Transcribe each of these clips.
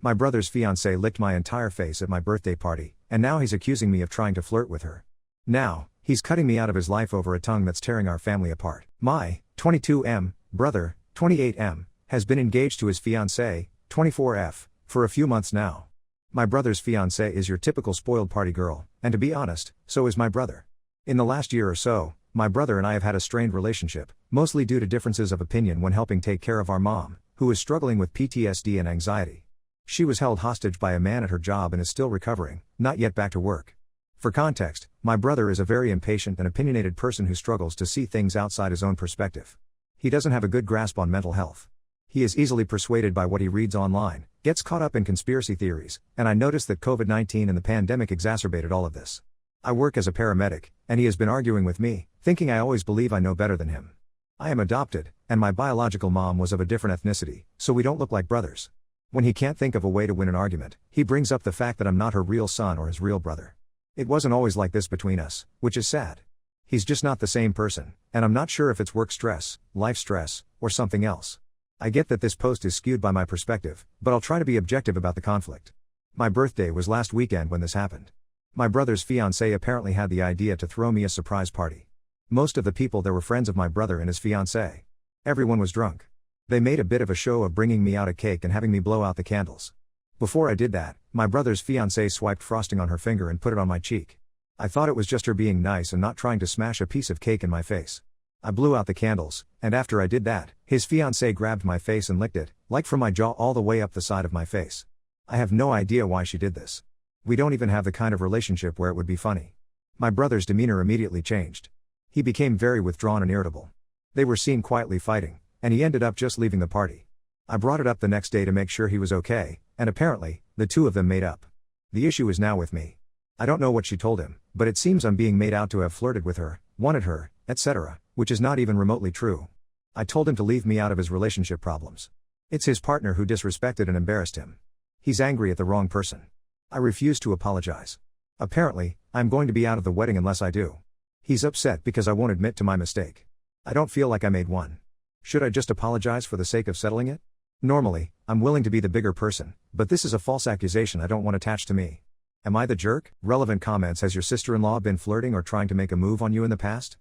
My brother's fiancée licked my entire face at my birthday party, and now he's accusing me of trying to flirt with her. Now, he's cutting me out of his life over a tongue that's tearing our family apart. My 22M brother, 28M, has been engaged to his fiancée, 24F, for a few months now. My brother's fiancée is your typical spoiled party girl, and to be honest, so is my brother. In the last year or so, my brother and I have had a strained relationship, mostly due to differences of opinion when helping take care of our mom, who is struggling with PTSD and anxiety. She was held hostage by a man at her job and is still recovering, not yet back to work. For context, my brother is a very impatient and opinionated person who struggles to see things outside his own perspective. He doesn't have a good grasp on mental health. He is easily persuaded by what he reads online, gets caught up in conspiracy theories, and I noticed that COVID-19 and the pandemic exacerbated all of this. I work as a paramedic, and he has been arguing with me, thinking I always believe I know better than him. I am adopted, and my biological mom was of a different ethnicity, so we don't look like brothers. When he can't think of a way to win an argument, he brings up the fact that I'm not her real son or his real brother. It wasn't always like this between us, which is sad. He's just not the same person, and I'm not sure if it's work stress, life stress, or something else. I get that this post is skewed by my perspective, but I'll try to be objective about the conflict. My birthday was last weekend when this happened. My brother's fiancée apparently had the idea to throw me a surprise party. Most of the people there were friends of my brother and his fiancée. Everyone was drunk. They made a bit of a show of bringing me out a cake and having me blow out the candles. Before I did that, my brother's fiancée swiped frosting on her finger and put it on my cheek. I thought it was just her being nice and not trying to smash a piece of cake in my face. I blew out the candles, and after I did that, his fiancée grabbed my face and licked it, like from my jaw all the way up the side of my face. I have no idea why she did this. We don't even have the kind of relationship where it would be funny. My brother's demeanor immediately changed. He became very withdrawn and irritable. They were seen quietly fighting, and he ended up just leaving the party. I brought it up the next day to make sure he was okay, and apparently, the two of them made up. The issue is now with me. I don't know what she told him, but it seems I'm being made out to have flirted with her, wanted her, etc., which is not even remotely true. I told him to leave me out of his relationship problems. It's his partner who disrespected and embarrassed him. He's angry at the wrong person. I refuse to apologize. Apparently, I'm going to be out of the wedding unless I do. He's upset because I won't admit to my mistake. I don't feel like I made one. Should I just apologize for the sake of settling it? Normally, I'm willing to be the bigger person, but this is a false accusation I don't want attached to me. Am I the jerk? Relevant comments. Has your sister-in-law been flirting or trying to make a move on you in the past?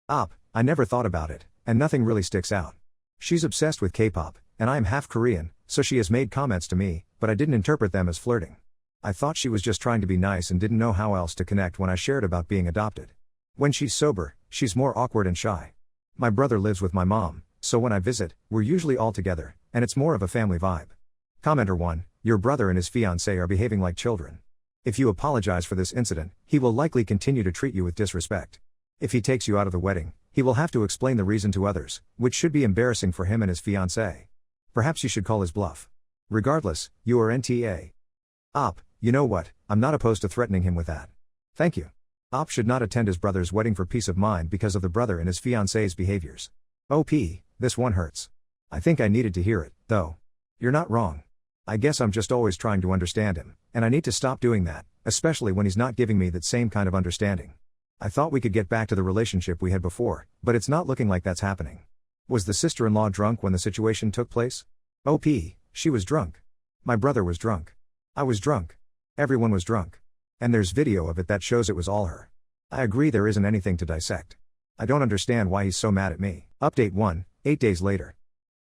I never thought about it, and nothing really sticks out. She's obsessed with K-pop, and I am half Korean, so she has made comments to me, but I didn't interpret them as flirting. I thought she was just trying to be nice and didn't know how else to connect when I shared about being adopted. When she's sober, she's more awkward and shy. My brother lives with my mom, so when I visit, we're usually all together, and it's more of a family vibe. Commenter 1, your brother and his fiancée are behaving like children. If you apologize for this incident, he will likely continue to treat you with disrespect. If he takes you out of the wedding, he will have to explain the reason to others, which should be embarrassing for him and his fiancée. Perhaps you should call his bluff. Regardless, you are NTA. You know what, I'm not opposed to threatening him with that. Thank you. Should not attend his brother's wedding for peace of mind because of the brother and his fiancée's behaviors. This one hurts. I think I needed to hear it, though. You're not wrong. I guess I'm just always trying to understand him, and I need to stop doing that, especially when he's not giving me that same kind of understanding. I thought we could get back to the relationship we had before, but it's not looking like that's happening. Was the sister-in-law drunk when the situation took place? She was drunk. My brother was drunk. I was drunk. Everyone was drunk. And there's video of it that shows it was all her. I agree there isn't anything to dissect. I don't understand why he's so mad at me. Update 1, 8 days later.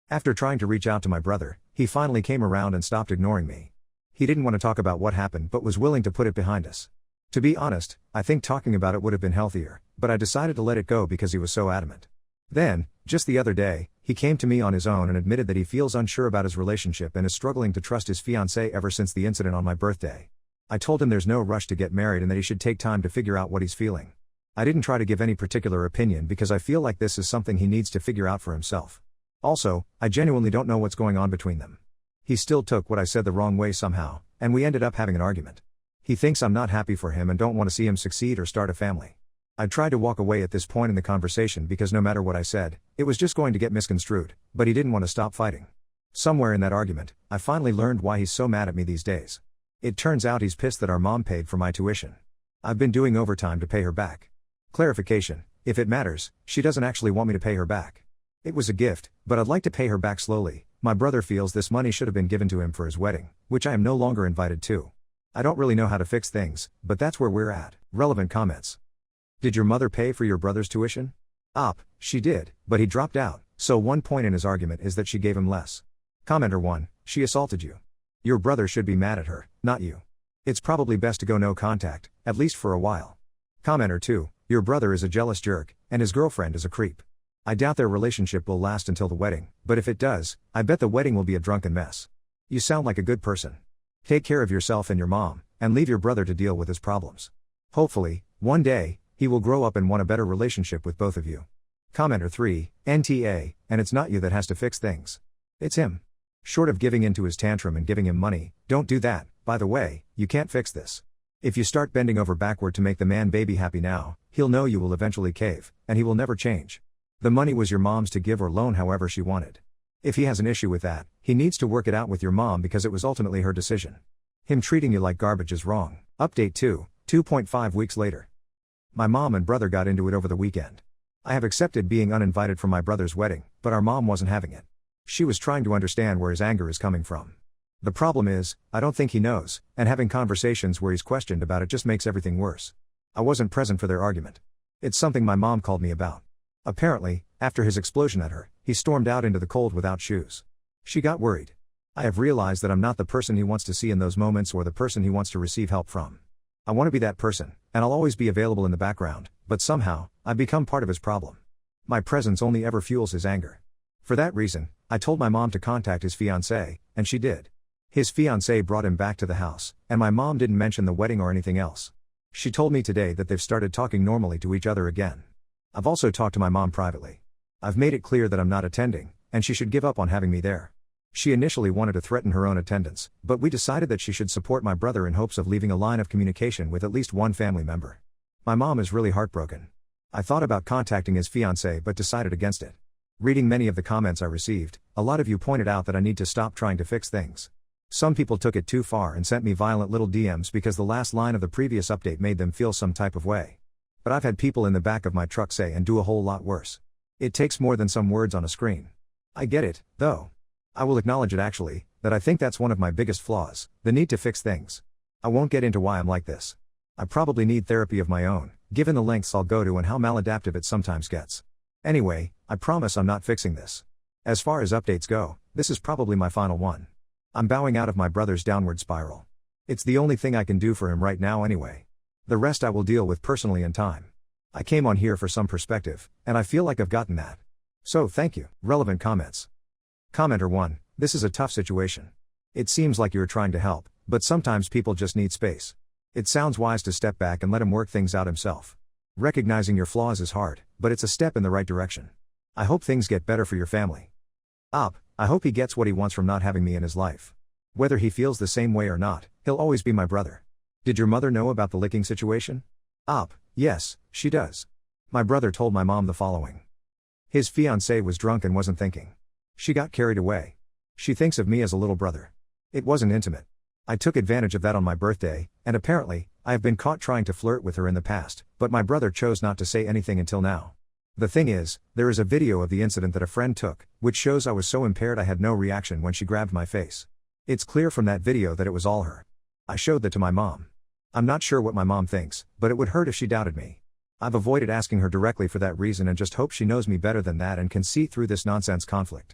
After trying to reach out to my brother, he finally came around and stopped ignoring me. He didn't want to talk about what happened but was willing to put it behind us. To be honest, I think talking about it would have been healthier, but I decided to let it go because he was so adamant. Then, just the other day, he came to me on his own and admitted that he feels unsure about his relationship and is struggling to trust his fiancée ever since the incident on my birthday. I told him there's no rush to get married and that he should take time to figure out what he's feeling. I didn't try to give any particular opinion because I feel like this is something he needs to figure out for himself. Also, I genuinely don't know what's going on between them. He still took what I said the wrong way somehow, and we ended up having an argument. He thinks I'm not happy for him and don't want to see him succeed or start a family. I tried to walk away at this point in the conversation because no matter what I said, it was just going to get misconstrued, but he didn't want to stop fighting. Somewhere in that argument, I finally learned why he's so mad at me these days. It turns out he's pissed that our mom paid for my tuition. I've been doing overtime to pay her back. Clarification, if it matters, she doesn't actually want me to pay her back. It was a gift, but I'd like to pay her back slowly, my brother feels this money should have been given to him for his wedding, which I am no longer invited to. I don't really know how to fix things, but that's where we're at. Relevant comments. Did your mother pay for your brother's tuition? She did, but he dropped out, so one point in his argument is that she gave him less. Commenter 1, she assaulted you. Your brother should be mad at her, not you. It's probably best to go no contact, at least for a while. Commenter 2, your brother is a jealous jerk, and his girlfriend is a creep. I doubt their relationship will last until the wedding, but if it does, I bet the wedding will be a drunken mess. You sound like a good person. Take care of yourself and your mom, and leave your brother to deal with his problems. Hopefully, one day, he will grow up and want a better relationship with both of you. Commenter 3, NTA, and it's not you that has to fix things. It's him. Short of giving in to his tantrum and giving him money, don't do that. By the way, you can't fix this. If you start bending over backward to make the man baby happy now, he'll know you will eventually cave, and he will never change. The money was your mom's to give or loan however she wanted. If he has an issue with that, he needs to work it out with your mom because it was ultimately her decision. Him treating you like garbage is wrong. Update 2, 2.5 weeks later. My mom and brother got into it over the weekend. I have accepted being uninvited from my brother's wedding, but our mom wasn't having it. She was trying to understand where his anger is coming from. The problem is, I don't think he knows, and having conversations where he's questioned about it just makes everything worse. I wasn't present for their argument. It's something my mom called me about. Apparently, after his explosion at her, he stormed out into the cold without shoes. She got worried. I have realized that I'm not the person he wants to see in those moments or the person he wants to receive help from. I want to be that person, and I'll always be available in the background, but somehow, I've become part of his problem. My presence only ever fuels his anger. For that reason, I told my mom to contact his fiancée, and she did. His fiancée brought him back to the house, and my mom didn't mention the wedding or anything else. She told me today that they've started talking normally to each other again. I've also talked to my mom privately. I've made it clear that I'm not attending, and she should give up on having me there. She initially wanted to threaten her own attendance, but we decided that she should support my brother in hopes of leaving a line of communication with at least one family member. My mom is really heartbroken. I thought about contacting his fiancée but decided against it. Reading many of the comments I received, a lot of you pointed out that I need to stop trying to fix things. Some people took it too far and sent me violent little DMs because the last line of the previous update made them feel some type of way. But I've had people in the back of my truck say and do a whole lot worse. It takes more than some words on a screen. I get it, though. I will acknowledge it actually, that I think that's one of my biggest flaws, the need to fix things. I won't get into why I'm like this. I probably need therapy of my own, given the lengths I'll go to and how maladaptive it sometimes gets. Anyway, I promise I'm not fixing this. As far as updates go, this is probably my final one. I'm bowing out of my brother's downward spiral. It's the only thing I can do for him right now anyway. The rest I will deal with personally in time. I came on here for some perspective, and I feel like I've gotten that. So thank you. Relevant comments. Commenter 1, this is a tough situation. It seems like you're trying to help, but sometimes people just need space. It sounds wise to step back and let him work things out himself. Recognizing your flaws is hard, but it's a step in the right direction. I hope things get better for your family. I hope he gets what he wants from not having me in his life. Whether he feels the same way or not, he'll always be my brother. Did your mother know about the licking situation? Yes, she does. My brother told my mom the following. His fiancée was drunk and wasn't thinking. She got carried away. She thinks of me as a little brother. It wasn't intimate. I took advantage of that on my birthday, and apparently, I have been caught trying to flirt with her in the past, but my brother chose not to say anything until now. The thing is, there is a video of the incident that a friend took, which shows I was so impaired I had no reaction when she grabbed my face. It's clear from that video that it was all her. I showed that to my mom. I'm not sure what my mom thinks, but it would hurt if she doubted me. I've avoided asking her directly for that reason and just hope she knows me better than that and can see through this nonsense conflict.